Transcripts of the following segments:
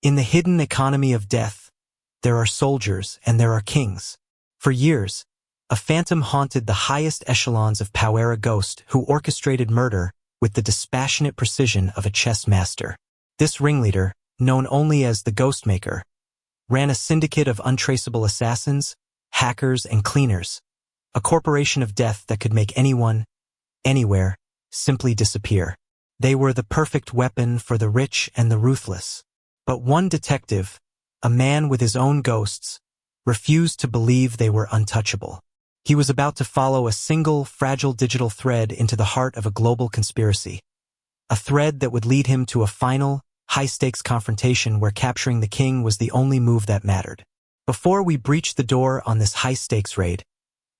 In the hidden economy of death, there are soldiers and there are kings. For years, a phantom haunted the highest echelons of power, a ghost who orchestrated murder with the dispassionate precision of a chess master. This ringleader, known only as the Ghostmaker, ran a syndicate of untraceable assassins, hackers, and cleaners, a corporation of death that could make anyone, anywhere, simply disappear. They were the perfect weapon for the rich and the ruthless. But one detective, a man with his own ghosts, refused to believe they were untouchable. He was about to follow a single, fragile digital thread into the heart of a global conspiracy. A thread that would lead him to a final, high-stakes confrontation where capturing the king was the only move that mattered. Before we breach the door on this high-stakes raid,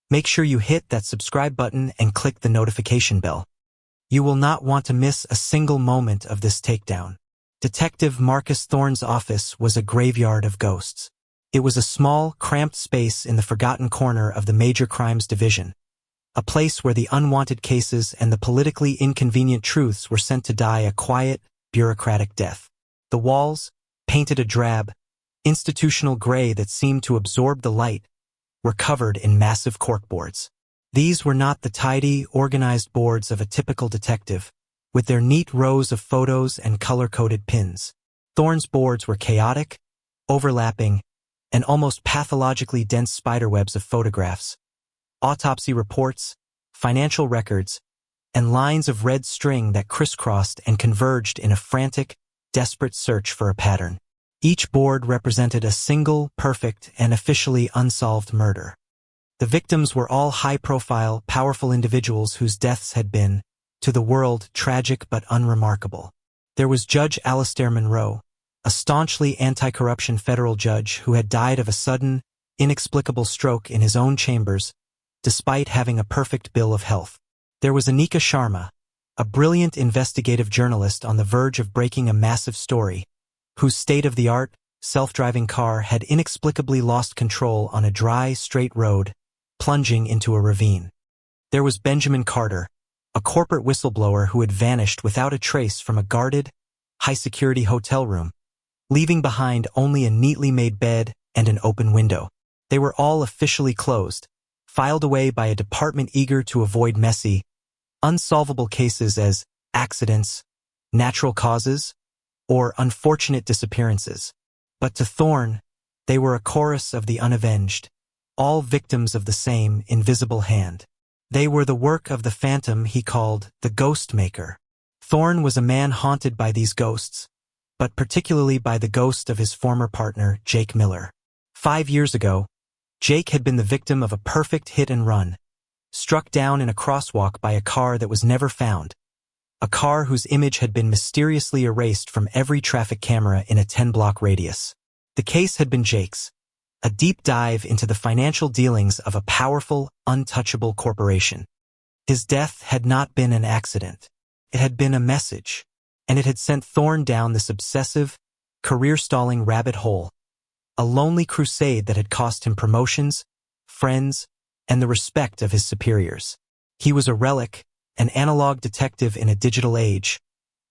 make sure you hit that subscribe button and click the notification bell. You will not want to miss a single moment of this takedown. Detective Marcus Thorne's office was a graveyard of ghosts. It was a small, cramped space in the forgotten corner of the Major Crimes Division, a place where the unwanted cases and the politically inconvenient truths were sent to die a quiet, bureaucratic death. The walls, painted a drab, institutional gray that seemed to absorb the light, were covered in massive corkboards. These were not the tidy, organized boards of a typical detective, with their neat rows of photos and color-coded pins. Thorne's boards were chaotic, overlapping, and almost pathologically dense spiderwebs of photographs, autopsy reports, financial records, and lines of red string that crisscrossed and converged in a frantic, desperate search for a pattern. Each board represented a single, perfect, and officially unsolved murder. The victims were all high-profile, powerful individuals whose deaths had been, to the world, tragic but unremarkable. There was Judge Alistair Monroe, a staunchly anti-corruption federal judge who had died of a sudden, inexplicable stroke in his own chambers, despite having a perfect bill of health. There was Anika Sharma, a brilliant investigative journalist on the verge of breaking a massive story, whose state-of-the-art, self-driving car had inexplicably lost control on a dry, straight road, plunging into a ravine. There was Benjamin Carter, a corporate whistleblower who had vanished without a trace from a guarded, high-security hotel room, leaving behind only a neatly made bed and an open window. They were all officially closed, filed away by a department eager to avoid messy, unsolvable cases as accidents, natural causes, or unfortunate disappearances. But to Thorne, they were a chorus of the unavenged, all victims of the same invisible hand. They were the work of the phantom he called the Ghostmaker. Thorne was a man haunted by these ghosts, but particularly by the ghost of his former partner, Jake Miller. 5 years ago, Jake had been the victim of a perfect hit-and-run, struck down in a crosswalk by a car that was never found, a car whose image had been mysteriously erased from every traffic camera in a 10-block radius. The case had been Jake's, a deep dive into the financial dealings of a powerful, untouchable corporation. His death had not been an accident. It had been a message, and it had sent Thorne down this obsessive, career-stalling rabbit hole, a lonely crusade that had cost him promotions, friends, and the respect of his superiors. He was a relic, an analog detective in a digital age,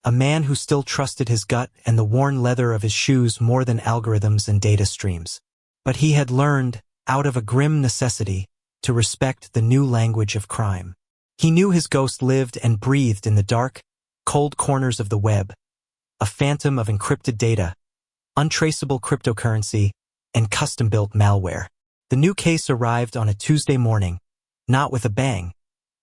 a man who still trusted his gut and the worn leather of his shoes more than algorithms and data streams. But he had learned, out of a grim necessity, to respect the new language of crime. He knew his ghost lived and breathed in the dark, cold corners of the web, a phantom of encrypted data, untraceable cryptocurrency, and custom-built malware. The new case arrived on a Tuesday morning, not with a bang,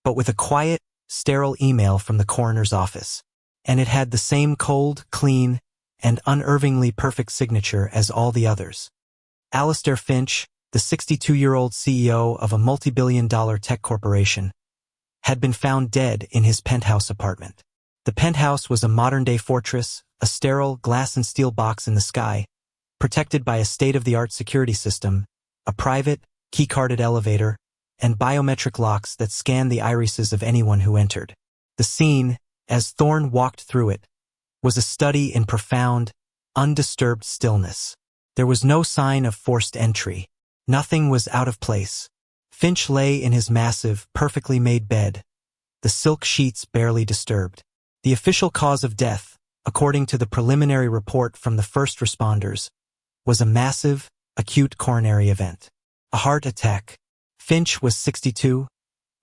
but with a quiet, sterile email from the coroner's office. And it had the same cold, clean, and unervingly perfect signature as all the others. Alistair Finch, the 62-year-old CEO of a multi-billion-dollar tech corporation, had been found dead in his penthouse apartment. The penthouse was a modern-day fortress, a sterile glass and steel box in the sky, protected by a state-of-the-art security system, a private, key-carded elevator, and biometric locks that scanned the irises of anyone who entered. The scene, as Thorne walked through it, was a study in profound, undisturbed stillness. There was no sign of forced entry. Nothing was out of place. Finch lay in his massive, perfectly made bed, the silk sheets barely disturbed. The official cause of death, according to the preliminary report from the first responders, was a massive, acute coronary event. A heart attack. Finch was 62,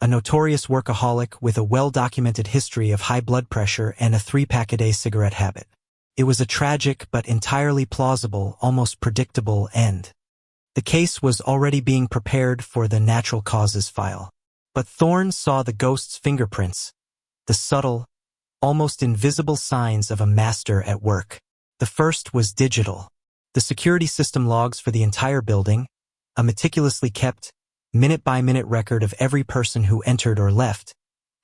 a notorious workaholic with a well-documented history of high blood pressure and a 3-pack-a-day cigarette habit. It was a tragic but entirely plausible, almost predictable end. The case was already being prepared for the natural causes file. But Thorne saw the ghost's fingerprints, the subtle, almost invisible signs of a master at work. The first was digital. The security system logs for the entire building, a meticulously kept, minute-by-minute record of every person who entered or left,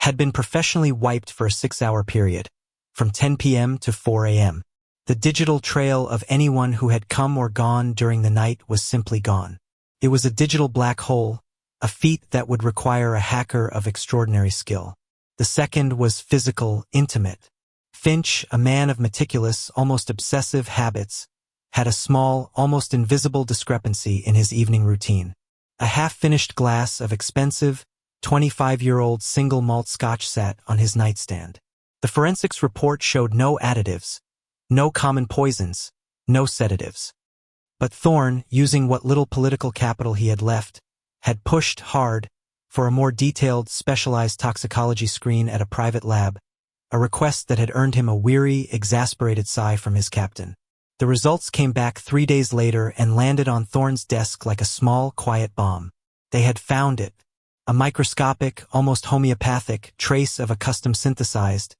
had been professionally wiped for a 6-hour period, from 10 p.m. to 4 a.m. The digital trail of anyone who had come or gone during the night was simply gone. It was a digital black hole, a feat that would require a hacker of extraordinary skill. The second was physical, intimate. Finch, a man of meticulous, almost obsessive habits, had a small, almost invisible discrepancy in his evening routine. A half-finished glass of expensive, 25-year-old single malt scotch sat on his nightstand. The forensics report showed no additives, no common poisons, no sedatives. But Thorne, using what little political capital he had left, had pushed hard for a more detailed, specialized toxicology screen at a private lab, a request that had earned him a weary, exasperated sigh from his captain. The results came back 3 days later and landed on Thorne's desk like a small, quiet bomb. They had found it, a microscopic, almost homeopathic, trace of a custom-synthesized,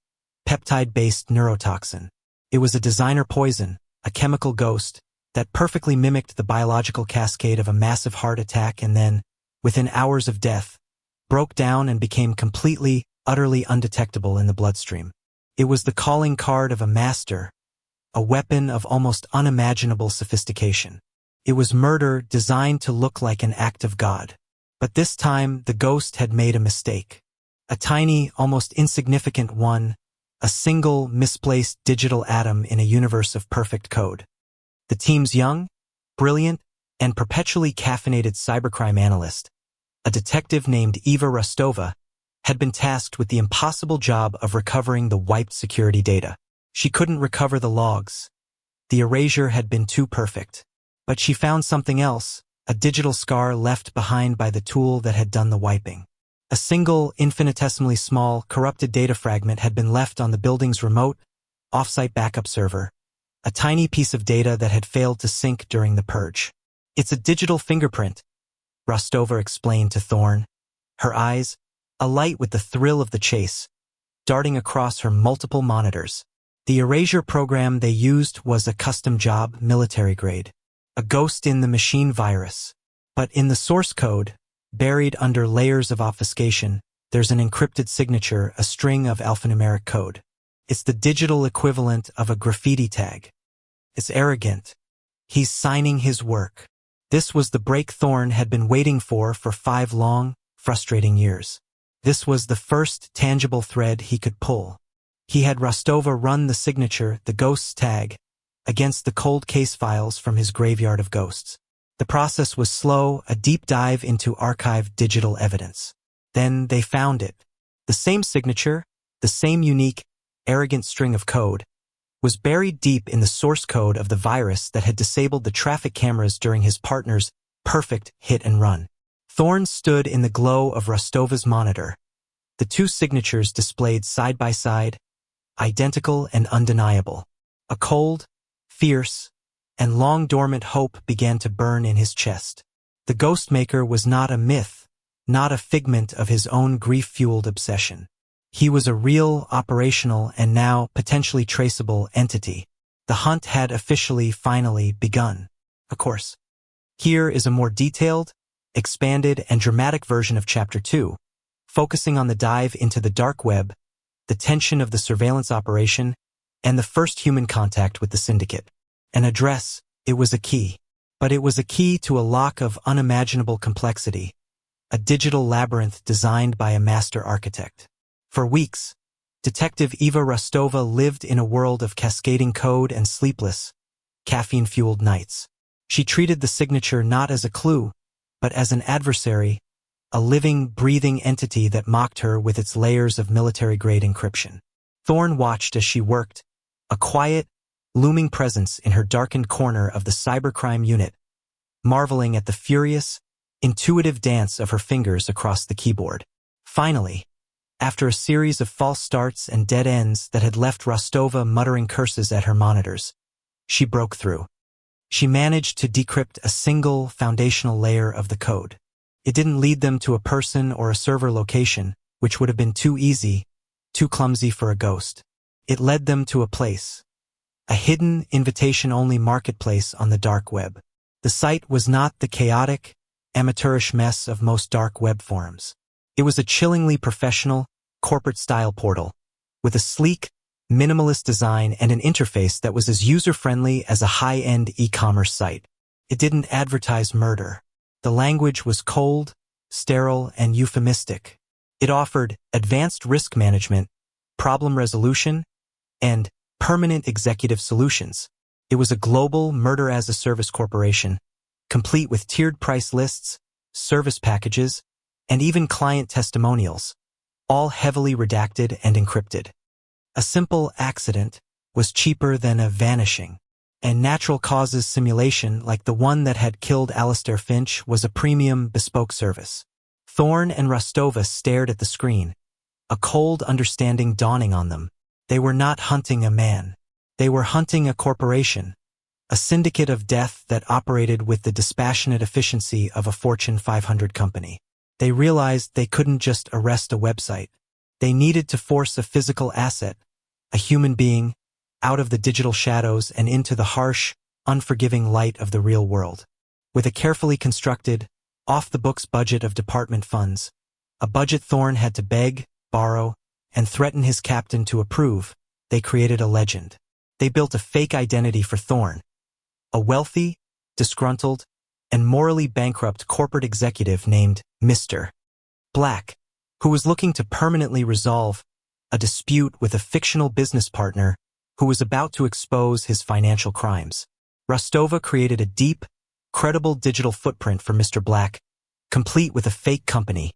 peptide-based neurotoxin. It was a designer poison, a chemical ghost, that perfectly mimicked the biological cascade of a massive heart attack and then, within hours of death, broke down and became completely, utterly undetectable in the bloodstream. It was the calling card of a master, a weapon of almost unimaginable sophistication. It was murder designed to look like an act of God. But this time, the ghost had made a mistake. A tiny, almost insignificant one, a single, misplaced digital atom in a universe of perfect code. The team's young, brilliant, and perpetually caffeinated cybercrime analyst, a detective named Eva Rostova, had been tasked with the impossible job of recovering the wiped security data. She couldn't recover the logs. The erasure had been too perfect. But she found something else, a digital scar left behind by the tool that had done the wiping. A single, infinitesimally small, corrupted data fragment had been left on the building's remote, off-site backup server, a tiny piece of data that had failed to sync during the purge. "It's a digital fingerprint," Rostova explained to Thorne, her eyes, alight with the thrill of the chase, darting across her multiple monitors. The erasure program they used was a custom job, military grade. A ghost-in-the-machine virus. But in the source code, buried under layers of obfuscation, there's an encrypted signature, a string of alphanumeric code. It's the digital equivalent of a graffiti tag. It's arrogant. He's signing his work. This was the break Thorne had been waiting for 5 long, frustrating years. This was the first tangible thread he could pull. He had Rostova run the signature, the ghost's tag, against the cold case files from his graveyard of ghosts. The process was slow, a deep dive into archived digital evidence. Then they found it. The same signature, the same unique, arrogant string of code, was buried deep in the source code of the virus that had disabled the traffic cameras during his partner's perfect hit and run. Thorne stood in the glow of Rostova's monitor. The two signatures displayed side by side, identical and undeniable. A cold, fierce, and long-dormant hope began to burn in his chest. The Ghostmaker was not a myth, not a figment of his own grief-fueled obsession. He was a real, operational, and now potentially traceable entity. The hunt had officially, finally begun. Of course. Here is a more detailed, expanded, and dramatic version of Chapter 2, focusing on the dive into the dark web, the tension of the surveillance operation, and the first human contact with the syndicate. An address, it was a key. But it was a key to a lock of unimaginable complexity, a digital labyrinth designed by a master architect. For weeks, Detective Eva Rostova lived in a world of cascading code and sleepless, caffeine-fueled nights. She treated the signature not as a clue, but as an adversary, a living, breathing entity that mocked her with its layers of military-grade encryption. Thorne watched as she worked, a quiet, looming presence in her darkened corner of the cybercrime unit, marveling at the furious, intuitive dance of her fingers across the keyboard. Finally, after a series of false starts and dead ends that had left Rostova muttering curses at her monitors, she broke through. She managed to decrypt a single foundational layer of the code. It didn't lead them to a person or a server location, which would have been too easy, too clumsy for a ghost. It led them to a place, a hidden, invitation-only marketplace on the dark web. The site was not the chaotic, amateurish mess of most dark web forums. It was a chillingly professional, corporate-style portal, with a sleek, minimalist design and an interface that was as user-friendly as a high-end e-commerce site. It didn't advertise murder. The language was cold, sterile, and euphemistic. It offered advanced risk management, problem resolution, and permanent executive solutions. It was a global murder-as-a-service corporation, complete with tiered price lists, service packages, and even client testimonials, all heavily redacted and encrypted. A simple accident was cheaper than a vanishing, and natural causes simulation like the one that had killed Alistair Finch was a premium bespoke service. Thorne and Rostova stared at the screen, a cold understanding dawning on them. They were not hunting a man. They were hunting a corporation, a syndicate of death that operated with the dispassionate efficiency of a Fortune 500 company. They realized they couldn't just arrest a website. They needed to force a physical asset, a human being, out of the digital shadows and into the harsh, unforgiving light of the real world. With a carefully constructed, off-the-books budget of department funds, a budget Thorne had to beg, borrow, and threaten his captain to approve, they created a legend. They built a fake identity for Thorne, a wealthy, disgruntled, and morally bankrupt corporate executive named Mr. Black, who was looking to permanently resolve a dispute with a fictional business partner who was about to expose his financial crimes. Rostova created a deep, credible digital footprint for Mr. Black, complete with a fake company,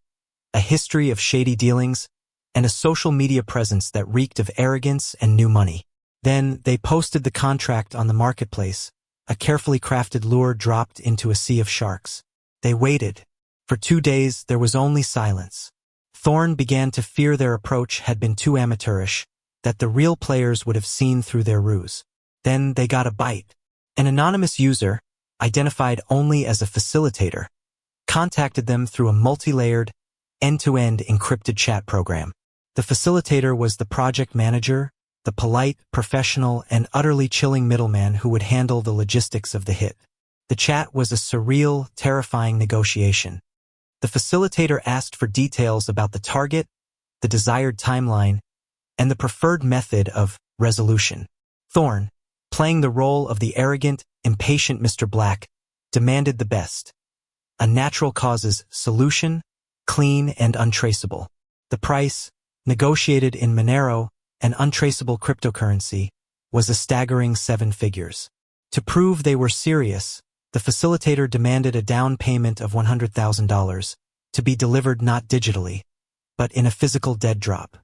a history of shady dealings, and a social media presence that reeked of arrogance and new money. Then they posted the contract on the marketplace, a carefully crafted lure dropped into a sea of sharks. They waited. For 2 days, there was only silence. Thorne began to fear their approach had been too amateurish, that the real players would have seen through their ruse. Then they got a bite. An anonymous user, identified only as a facilitator, contacted them through a multi-layered, end-to-end encrypted chat program. The facilitator was the project manager, the polite, professional, and utterly chilling middleman who would handle the logistics of the hit. The chat was a surreal, terrifying negotiation. The facilitator asked for details about the target, the desired timeline, and the preferred method of resolution. Thorne, playing the role of the arrogant, impatient Mr. Black, demanded the best. A natural causes solution, clean and untraceable. The price, negotiated in Monero, an untraceable cryptocurrency, was a staggering 7 figures. To prove they were serious, the facilitator demanded a down payment of $100,000 to be delivered not digitally, but in a physical dead drop.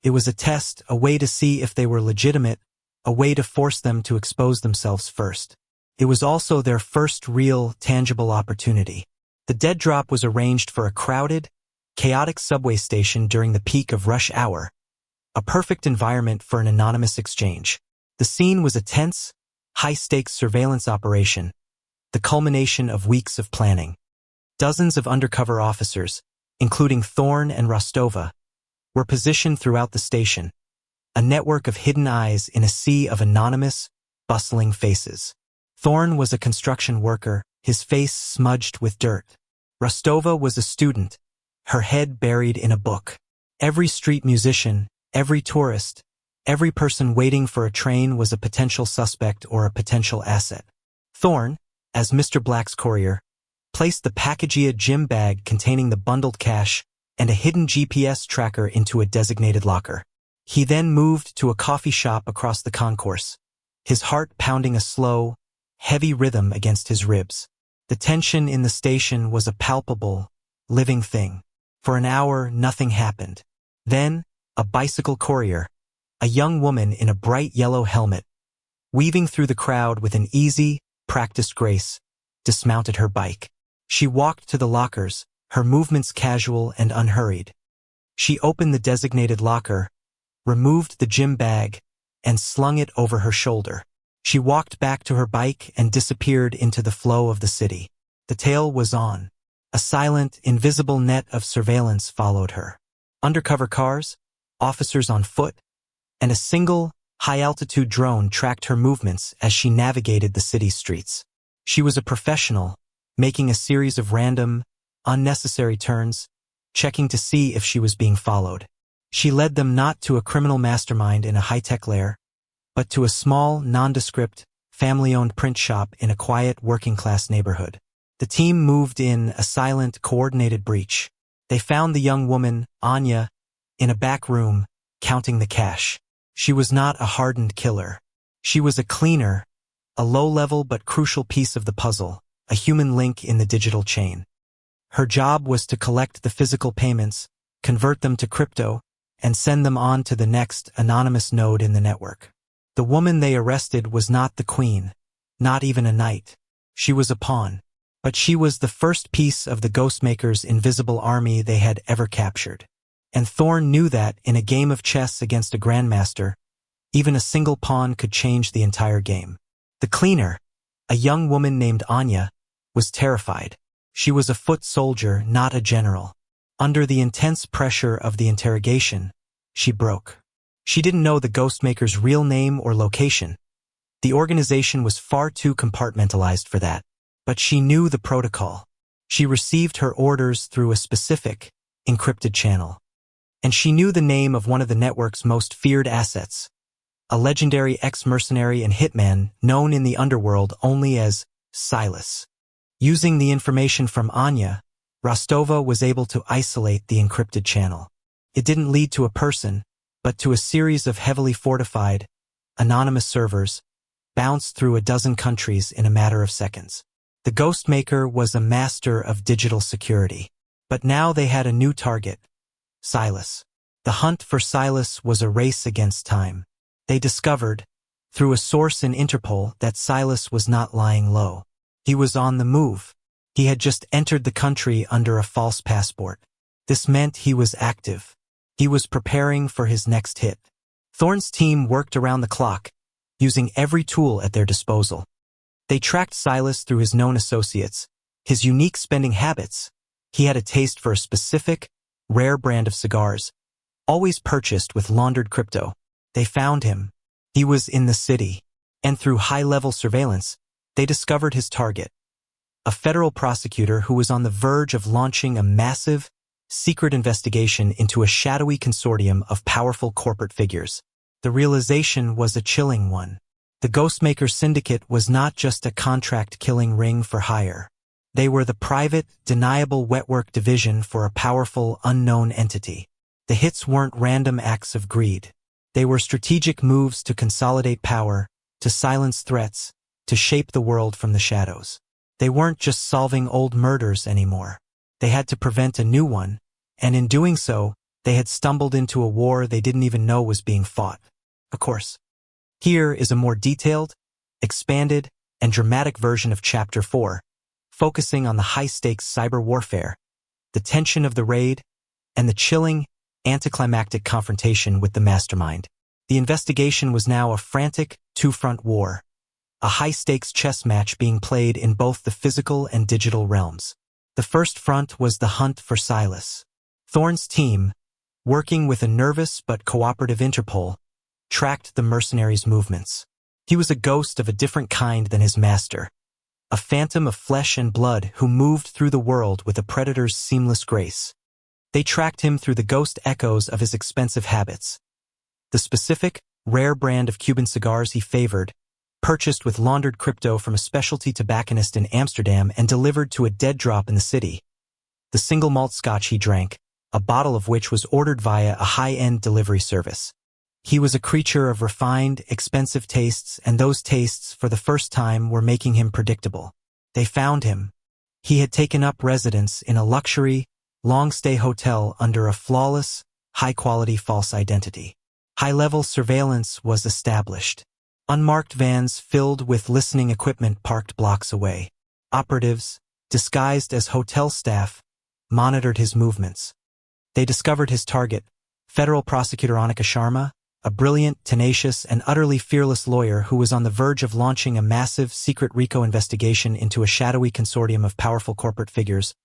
It was a test, a way to see if they were legitimate, a way to force them to expose themselves first. It was also their first real, tangible opportunity. The dead drop was arranged for a crowded, chaotic subway station during the peak of rush hour, a perfect environment for an anonymous exchange. The scene was a tense, high-stakes surveillance operation, the culmination of weeks of planning. Dozens of undercover officers, including Thorne and Rostova, were positioned throughout the station, a network of hidden eyes in a sea of anonymous, bustling faces. Thorne was a construction worker, his face smudged with dirt. Rostova was a student, her head buried in a book. Every street musician, every tourist, every person waiting for a train was a potential suspect or a potential asset. Thorne, as Mr. Black's courier, placed the Packagia gym bag containing the bundled cash and a hidden GPS tracker into a designated locker. He then moved to a coffee shop across the concourse, his heart pounding a slow, heavy rhythm against his ribs. The tension in the station was a palpable, living thing. For an hour, nothing happened. Then, a bicycle courier, a young woman in a bright yellow helmet, weaving through the crowd with an easy, practiced grace, dismounted her bike. She walked to the lockers, her movements casual and unhurried. She opened the designated locker, removed the gym bag, and slung it over her shoulder. She walked back to her bike and disappeared into the flow of the city. The tail was on. A silent, invisible net of surveillance followed her. Undercover cars, officers on foot, and a single, high-altitude drone tracked her movements as she navigated the city's streets. She was a professional, making a series of random, unnecessary turns, checking to see if she was being followed. She led them not to a criminal mastermind in a high-tech lair, but to a small, nondescript, family-owned print shop in a quiet, working-class neighborhood. The team moved in a silent, coordinated breach. They found the young woman, Anya, in a back room, counting the cash. She was not a hardened killer. She was a cleaner, a low-level but crucial piece of the puzzle, a human link in the digital chain. Her job was to collect the physical payments, convert them to crypto, and send them on to the next anonymous node in the network. The woman they arrested was not the queen, not even a knight. She was a pawn. But she was the first piece of the Ghostmaker's invisible army they had ever captured. And Thorn knew that in a game of chess against a grandmaster, even a single pawn could change the entire game. The cleaner, a young woman named Anya, was terrified. She was a foot soldier, not a general. Under the intense pressure of the interrogation, she broke. She didn't know the Ghostmaker's real name or location. The organization was far too compartmentalized for that. But she knew the protocol. She received her orders through a specific, encrypted channel. And she knew the name of one of the network's most feared assets, a legendary ex-mercenary and hitman known in the Underworld only as Silas. Using the information from Anya, Rostova was able to isolate the encrypted channel. It didn't lead to a person, but to a series of heavily fortified, anonymous servers, bounced through a dozen countries in a matter of seconds. The Ghostmaker was a master of digital security. But now they had a new target, Silas. The hunt for Silas was a race against time. They discovered, through a source in Interpol, that Silas was not lying low. He was on the move. He had just entered the country under a false passport. This meant he was active. He was preparing for his next hit. Thorn's team worked around the clock, using every tool at their disposal. They tracked Silas through his known associates, his unique spending habits. He had a taste for a specific, rare brand of cigars, always purchased with laundered crypto. They found him. He was in the city. And through high-level surveillance, they discovered his target, a federal prosecutor who was on the verge of launching a massive, secret investigation into a shadowy consortium of powerful corporate figures. The realization was a chilling one. The Ghostmaker Syndicate was not just a contract-killing ring for hire. They were the private, deniable wetwork division for a powerful, unknown entity. The hits weren't random acts of greed. They were strategic moves to consolidate power, to silence threats, to shape the world from the shadows. They weren't just solving old murders anymore. They had to prevent a new one, and in doing so, they had stumbled into a war they didn't even know was being fought. Of course. Here is a more detailed, expanded, and dramatic version of Chapter 4, focusing on the high-stakes cyber warfare, the tension of the raid, and the chilling, anticlimactic confrontation with the mastermind. The investigation was now a frantic, two-front war, a high-stakes chess match being played in both the physical and digital realms. The first front was the hunt for Silas. Thorn's team, working with a nervous but cooperative Interpol, tracked the mercenary's movements. He was a ghost of a different kind than his master, a phantom of flesh and blood who moved through the world with a predator's seamless grace. They tracked him through the ghost echoes of his expensive habits. The specific, rare brand of Cuban cigars he favored, purchased with laundered crypto from a specialty tobacconist in Amsterdam and delivered to a dead drop in the city. The single malt scotch he drank, a bottle of which was ordered via a high-end delivery service. He was a creature of refined, expensive tastes, and those tastes, for the first time, were making him predictable. They found him. He had taken up residence in a luxury, long-stay hotel under a flawless, high-quality false identity. High-level surveillance was established. Unmarked vans filled with listening equipment parked blocks away. Operatives, disguised as hotel staff, monitored his movements. They discovered his target, federal prosecutor Annika Sharma, a brilliant, tenacious, and utterly fearless lawyer who was on the verge of launching a massive, secret RICO investigation into a shadowy consortium of powerful corporate figures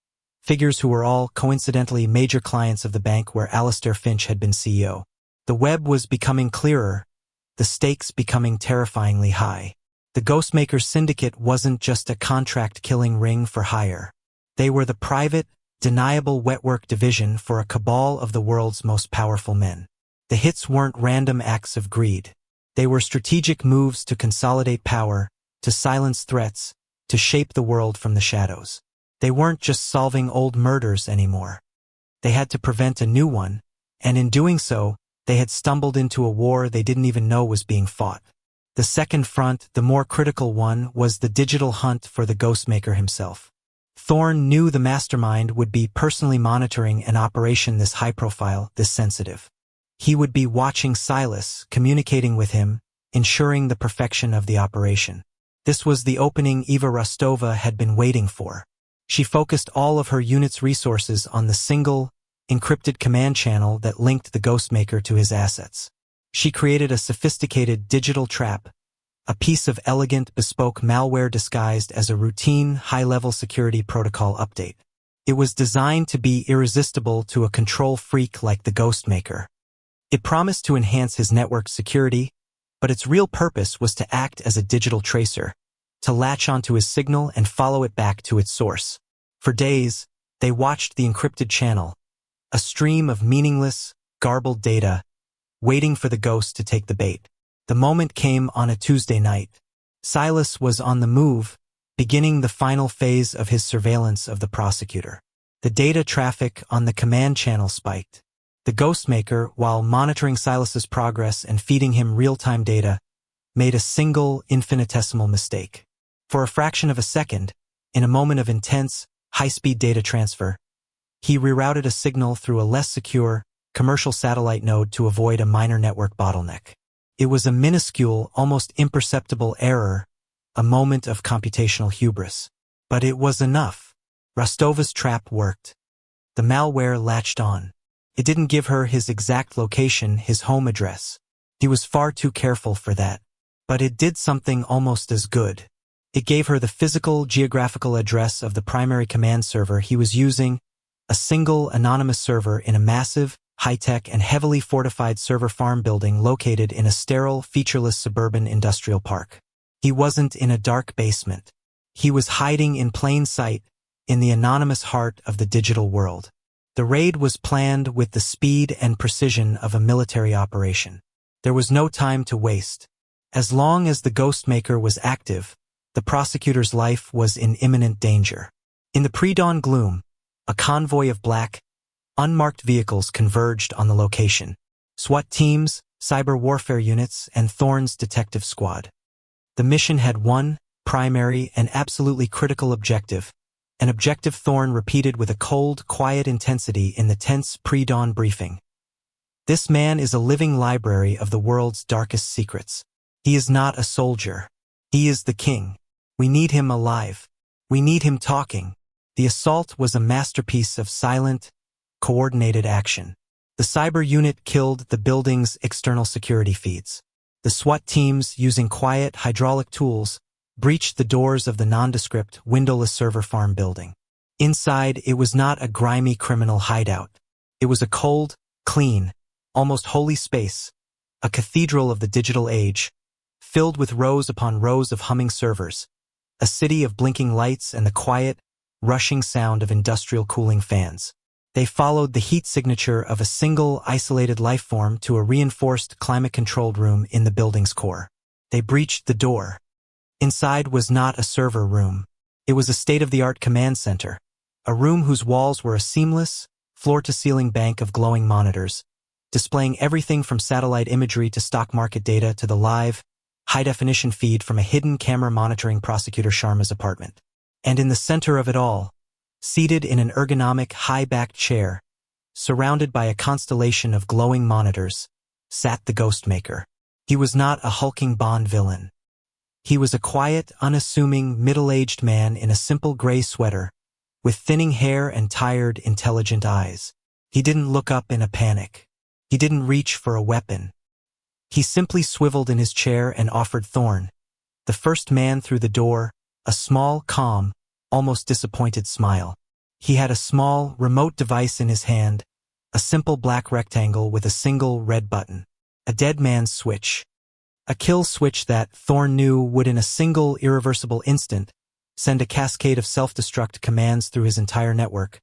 who were all, coincidentally, major clients of the bank where Alastair Finch had been CEO. The web was becoming clearer, the stakes becoming terrifyingly high. The Ghostmaker Syndicate wasn't just a contract-killing ring for hire. They were the private, deniable wetwork division for a cabal of the world's most powerful men. The hits weren't random acts of greed. They were strategic moves to consolidate power, to silence threats, to shape the world from the shadows. They weren't just solving old murders anymore. They had to prevent a new one, and in doing so, they had stumbled into a war they didn't even know was being fought. The second front, the more critical one, was the digital hunt for the Ghostmaker himself. Thorne knew the mastermind would be personally monitoring an operation this high-profile, this sensitive. He would be watching Silas, communicating with him, ensuring the perfection of the operation. This was the opening Eva Rostova had been waiting for. She focused all of her unit's resources on the single, encrypted command channel that linked the Ghostmaker to his assets. She created a sophisticated digital trap, a piece of elegant, bespoke malware disguised as a routine, high-level security protocol update. It was designed to be irresistible to a control freak like the Ghostmaker. It promised to enhance his network's security, but its real purpose was to act as a digital tracer, to latch onto his signal and follow it back to its source. For days, they watched the encrypted channel, a stream of meaningless, garbled data, waiting for the ghost to take the bait. The moment came on a Tuesday night. Silas was on the move, beginning the final phase of his surveillance of the prosecutor. The data traffic on the command channel spiked. The Ghostmaker, while monitoring Silas's progress and feeding him real-time data, made a single, infinitesimal mistake. For a fraction of a second, in a moment of intense, high-speed data transfer, he rerouted a signal through a less secure, commercial satellite node to avoid a minor network bottleneck. It was a minuscule, almost imperceptible error, a moment of computational hubris. But it was enough. Rostova's trap worked. The malware latched on. It didn't give her his exact location, his home address. He was far too careful for that. But it did something almost as good. It gave her the physical, geographical address of the primary command server he was using, a single, anonymous server in a massive, high-tech and heavily fortified server farm building located in a sterile, featureless suburban industrial park. He wasn't in a dark basement. He was hiding in plain sight, in the anonymous heart of the digital world. The raid was planned with the speed and precision of a military operation. There was no time to waste. As long as the Ghostmaker was active, the prosecutor's life was in imminent danger. In the pre-dawn gloom, a convoy of black, unmarked vehicles converged on the location. SWAT teams, cyber warfare units, and Thorne's detective squad. The mission had one primary and absolutely critical objective, an objective Thorne repeated with a cold, quiet intensity in the tense pre-dawn briefing. This man is a living library of the world's darkest secrets. He is not a soldier. He is the king. We need him alive. We need him talking. The assault was a masterpiece of silent, coordinated action. The cyber unit killed the building's external security feeds. The SWAT teams, using quiet, hydraulic tools, breached the doors of the nondescript, windowless server farm building. Inside, it was not a grimy criminal hideout. It was a cold, clean, almost holy space, a cathedral of the digital age, filled with rows upon rows of humming servers, a city of blinking lights and the quiet, rushing sound of industrial cooling fans. They followed the heat signature of a single, isolated life form to a reinforced, climate-controlled room in the building's core. They breached the door. Inside was not a server room. It was a state-of-the-art command center, a room whose walls were a seamless, floor-to-ceiling bank of glowing monitors, displaying everything from satellite imagery to stock market data to the live, high-definition feed from a hidden camera monitoring Prosecutor Sharma's apartment. And in the center of it all, seated in an ergonomic, high-backed chair, surrounded by a constellation of glowing monitors, sat the Ghostmaker. He was not a hulking Bond villain. He was a quiet, unassuming, middle-aged man in a simple gray sweater, with thinning hair and tired, intelligent eyes. He didn't look up in a panic. He didn't reach for a weapon. He simply swiveled in his chair and offered Thorn, the first man through the door, a small, calm, almost disappointed smile. He had a small, remote device in his hand, a simple black rectangle with a single red button. A dead man's switch. A kill switch that, Thorn knew, would in a single, irreversible instant send a cascade of self-destruct commands through his entire network,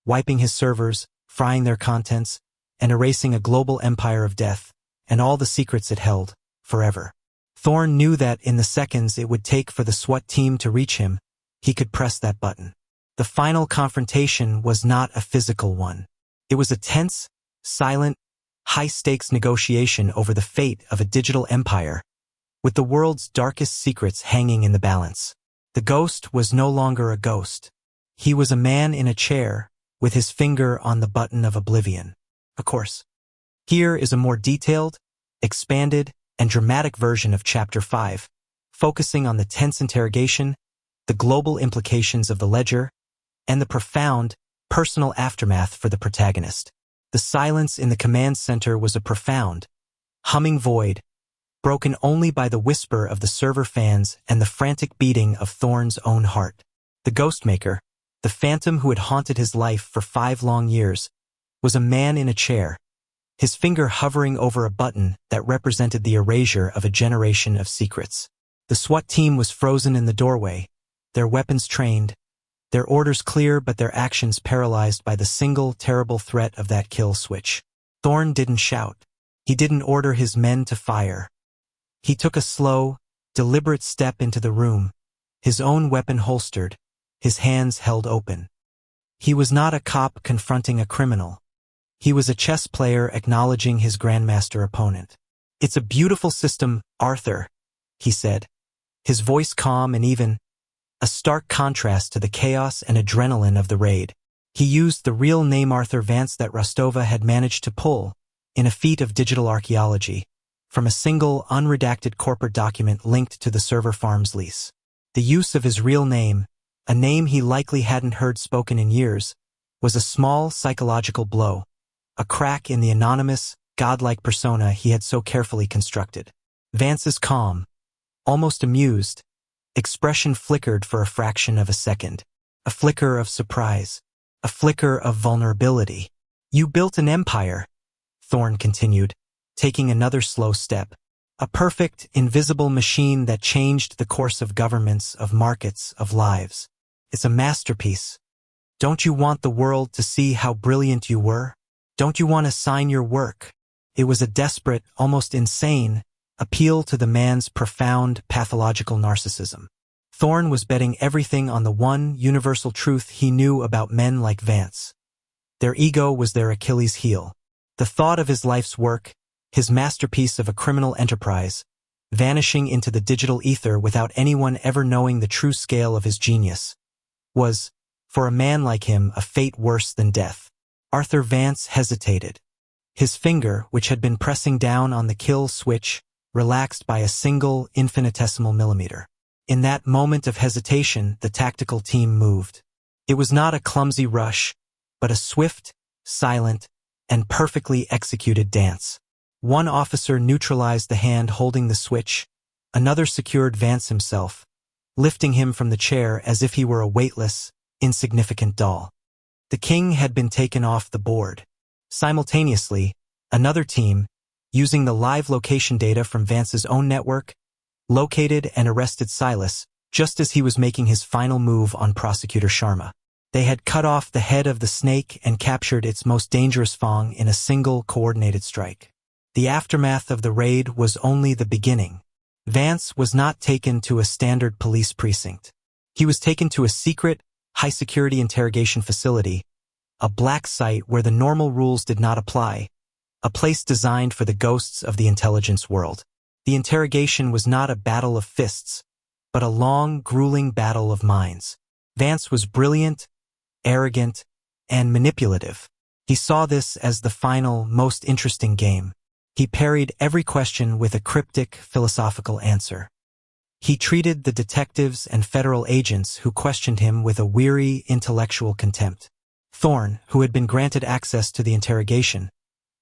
wiping his servers, frying their contents, and erasing a global empire of death, and all the secrets it held, forever. Thorn knew that in the seconds it would take for the SWAT team to reach him, he could press that button. The final confrontation was not a physical one. It was a tense, silent, high-stakes negotiation over the fate of a digital empire, with the world's darkest secrets hanging in the balance. The ghost was no longer a ghost. He was a man in a chair, with his finger on the button of oblivion. Of course. Here is a more detailed, expanded, and dramatic version of Chapter 5, focusing on the tense interrogation, the global implications of the ledger, and the profound, personal aftermath for the protagonist. The silence in the command center was a profound, humming void, broken only by the whisper of the server fans and the frantic beating of Thorn's own heart. The Ghostmaker, the phantom who had haunted his life for 5 long years, was a man in a chair, his finger hovering over a button that represented the erasure of a generation of secrets. The SWAT team was frozen in the doorway, their weapons trained, their orders clear but their actions paralyzed by the single terrible threat of that kill switch. Thorn didn't shout. He didn't order his men to fire. He took a slow, deliberate step into the room, his own weapon holstered, his hands held open. He was not a cop confronting a criminal. He was a chess player acknowledging his grandmaster opponent. "It's a beautiful system, Arthur," he said, his voice calm and even, a stark contrast to the chaos and adrenaline of the raid. He used the real name Arthur Vance that Rostova had managed to pull, in a feat of digital archaeology, from a single, unredacted corporate document linked to the server farm's lease. The use of his real name, a name he likely hadn't heard spoken in years, was a small psychological blow, a crack in the anonymous, godlike persona he had so carefully constructed. Vance's calm, almost amused, expression flickered for a fraction of a second. A flicker of surprise. A flicker of vulnerability. "You built an empire," Thorn continued, taking another slow step. "A perfect, invisible machine that changed the course of governments, of markets, of lives. It's a masterpiece. Don't you want the world to see how brilliant you were? Don't you want to sign your work?" It was a desperate, almost insane, appeal to the man's profound, pathological narcissism. Thorn was betting everything on the one universal truth he knew about men like Vance. Their ego was their Achilles heel. The thought of his life's work, his masterpiece of a criminal enterprise, vanishing into the digital ether without anyone ever knowing the true scale of his genius, was, for a man like him, a fate worse than death. Arthur Vance hesitated. His finger, which had been pressing down on the kill switch, relaxed by a single infinitesimal millimeter. In that moment of hesitation, the tactical team moved. It was not a clumsy rush, but a swift, silent, and perfectly executed dance. One officer neutralized the hand holding the switch, another secured Vance himself, lifting him from the chair as if he were a weightless, insignificant doll. The king had been taken off the board. Simultaneously, another team, using the live location data from Vance's own network, located and arrested Silas just as he was making his final move on Prosecutor Sharma. They had cut off the head of the snake and captured its most dangerous fang in a single coordinated strike. The aftermath of the raid was only the beginning. Vance was not taken to a standard police precinct. He was taken to a secret, high-security interrogation facility, a black site where the normal rules did not apply, a place designed for the ghosts of the intelligence world. The interrogation was not a battle of fists, but a long, grueling battle of minds. Vance was brilliant, arrogant, and manipulative. He saw this as the final, most interesting game. He parried every question with a cryptic, philosophical answer. He treated the detectives and federal agents who questioned him with a weary, intellectual contempt. Thorne, who had been granted access to the interrogation,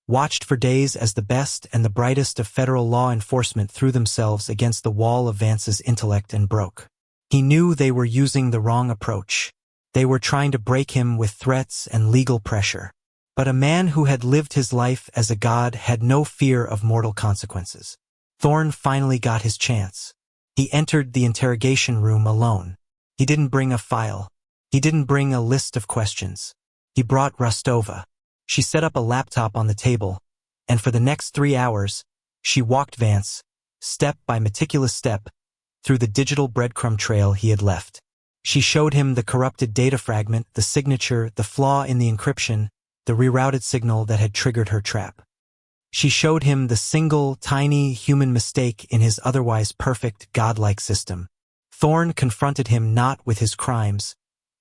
watched for days as the best and the brightest of federal law enforcement threw themselves against the wall of Vance's intellect and broke. He knew they were using the wrong approach. They were trying to break him with threats and legal pressure. But a man who had lived his life as a god had no fear of mortal consequences. Thorne finally got his chance. He entered the interrogation room alone. He didn't bring a file. He didn't bring a list of questions. He brought Rostova. She set up a laptop on the table, and for the next 3 hours, she walked Vance, step by meticulous step, through the digital breadcrumb trail he had left. She showed him the corrupted data fragment, the signature, the flaw in the encryption, the rerouted signal that had triggered her trap. She showed him the single, tiny human mistake in his otherwise perfect, godlike system. Thorne confronted him not with his crimes,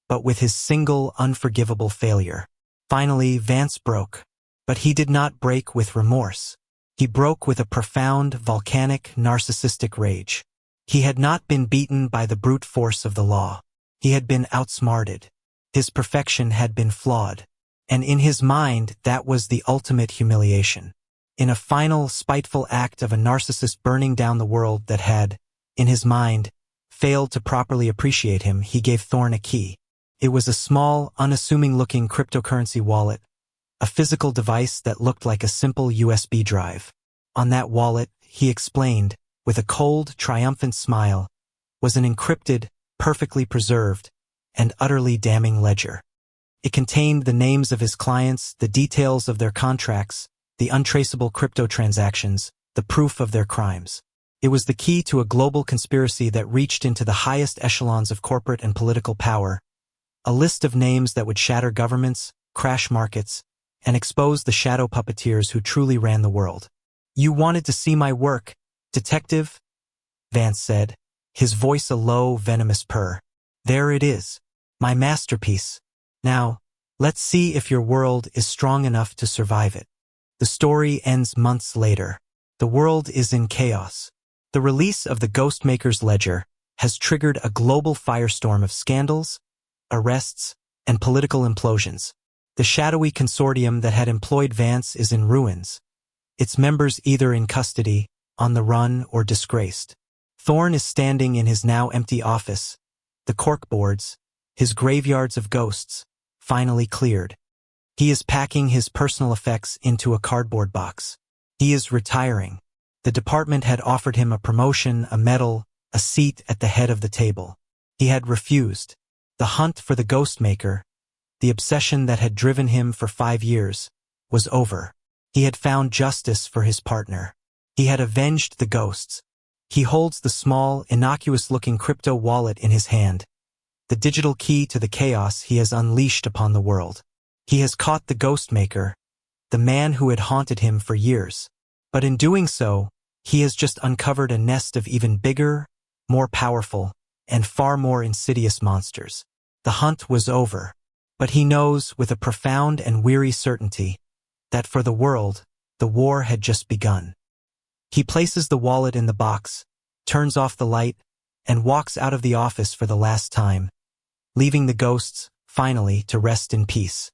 but with his single, unforgivable failure. Finally, Vance broke, but he did not break with remorse. He broke with a profound, volcanic, narcissistic rage. He had not been beaten by the brute force of the law. He had been outsmarted. His perfection had been flawed. And in his mind, that was the ultimate humiliation. In a final, spiteful act of a narcissist burning down the world that had, in his mind, failed to properly appreciate him, he gave Thorne a key. It was a small, unassuming-looking cryptocurrency wallet, a physical device that looked like a simple USB drive. On that wallet, he explained, with a cold, triumphant smile, was an encrypted, perfectly preserved, and utterly damning ledger. It contained the names of his clients, the details of their contracts, the untraceable crypto transactions, the proof of their crimes. It was the key to a global conspiracy that reached into the highest echelons of corporate and political power, a list of names that would shatter governments, crash markets, and expose the shadow puppeteers who truly ran the world. "You wanted to see my work, detective?" Vance said, his voice a low, venomous purr. "There it is, my masterpiece. Now, let's see if your world is strong enough to survive it." The story ends months later. The world is in chaos. The release of the Ghostmaker's ledger has triggered a global firestorm of scandals, arrests, and political implosions. The shadowy consortium that had employed Vance is in ruins, its members either in custody, on the run, or disgraced. Thorne is standing in his now empty office, the corkboards, his graveyards of ghosts, finally cleared. He is packing his personal effects into a cardboard box. He is retiring. The department had offered him a promotion, a medal, a seat at the head of the table. He had refused. The hunt for the Ghostmaker, the obsession that had driven him for 5 years, was over. He had found justice for his partner. He had avenged the ghosts. He holds the small, innocuous-looking crypto wallet in his hand, the digital key to the chaos he has unleashed upon the world. He has caught the Ghostmaker, the man who had haunted him for years. But in doing so, he has just uncovered a nest of even bigger, more powerful, and far more insidious monsters. The hunt was over, but he knows with a profound and weary certainty that for the world, the war had just begun. He places the wallet in the box, turns off the light, and walks out of the office for the last time, leaving the ghosts, finally, to rest in peace.